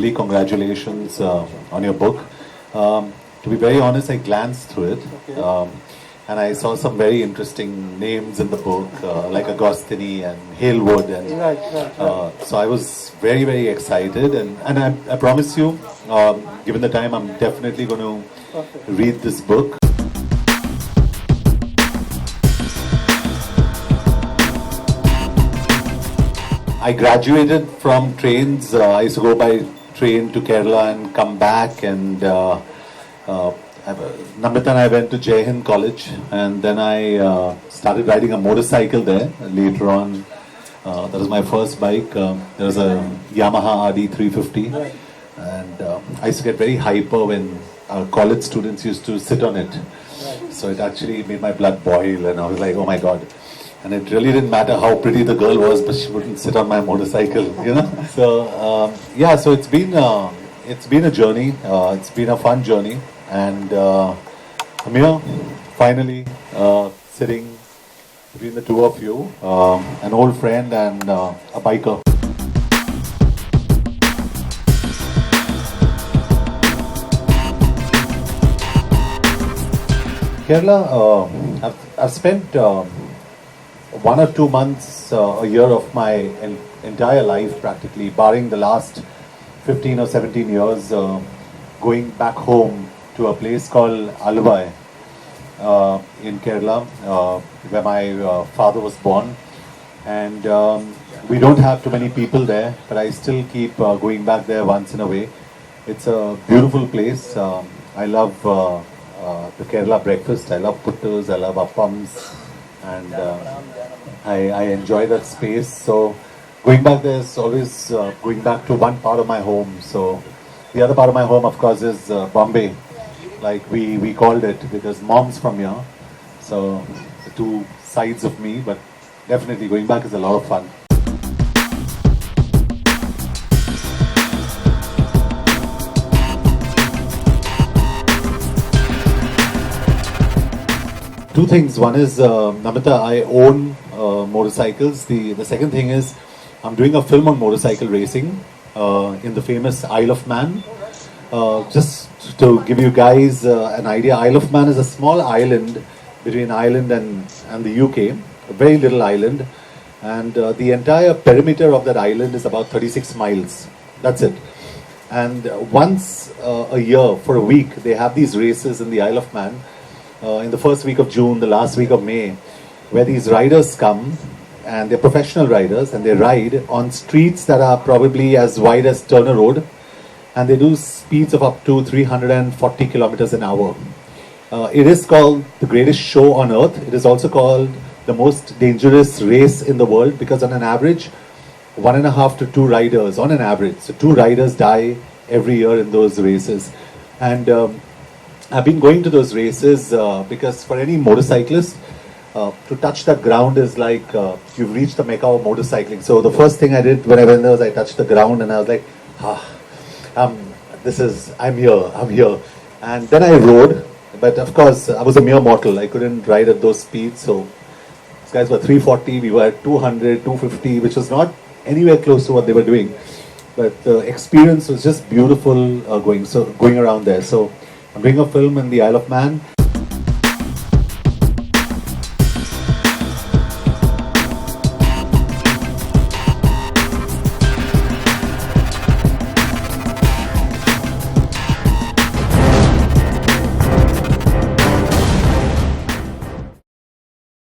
Murali, congratulations on your book. To be very honest, I glanced through it. And I saw some very interesting names in the book, like Agostini and Halewood, and so I was very, very excited. And I promise you, given the time, I'm definitely going to read this book. I graduated from trains. I used to go by train to Kerala and come back, and Namrata and I went to Jai Hind College, and then I started riding a motorcycle there. Later on, that was my first bike. There was a Yamaha RD 350, and I used to get very hyper when our college students used to sit on it. So it actually made my blood boil, and I was like, oh my god. And it really didn't matter how pretty the girl was, but she wouldn't sit on my motorcycle, you know. So yeah, so it's been a journey. It's been a fun journey. And I'm here, finally, sitting between the two of you, an old friend and a biker. Kerala, I've spent 1 or 2 months a year of my entire life, practically, barring the last 15 or 17 years, going back home to a place called Alvai in Kerala, where my father was born. And we don't have too many people there, but I still keep going back there once in a way. It's a beautiful place. I love the Kerala breakfast. I love puttus, I love appams, and I enjoy that space. So going back there is always going back to one part of my home. So the other part of my home, of course, is Bombay. Like we called it, because mom's from here, so the two sides of me, but definitely going back is a lot of fun. Two things. One is, Namrata, I own motorcycles. The second thing is, I'm doing a film on motorcycle racing in the famous Isle of Man. Just to give you guys an idea, Isle of Man is a small island between Ireland and the UK, a very little island, and the entire perimeter of that island is about 36 miles. That's it. And once a year, for a week, they have these races in the Isle of Man, in the first week of June, the last week of May, where these riders come, and they're professional riders, and they ride on streets that are probably as wide as Turner Road, and they do speeds of up to 340 kilometers an hour. It is called the greatest show on earth. It is also called the most dangerous race in the world, because on an average, 1.5 to 2 riders, on an average, so 2 riders die every year in those races. And I've been going to those races because for any motorcyclist, to touch that ground is like you've reached the mecca of motorcycling. So the first thing I did when I went there was I touched the ground, and I was like, I'm here. And then I rode, but of course I was a mere mortal. I couldn't ride at those speeds. So these guys were 340, we were at 200, 250, which was not anywhere close to what they were doing. But the experience was just beautiful going around there. So I'm doing a film in the Isle of Man.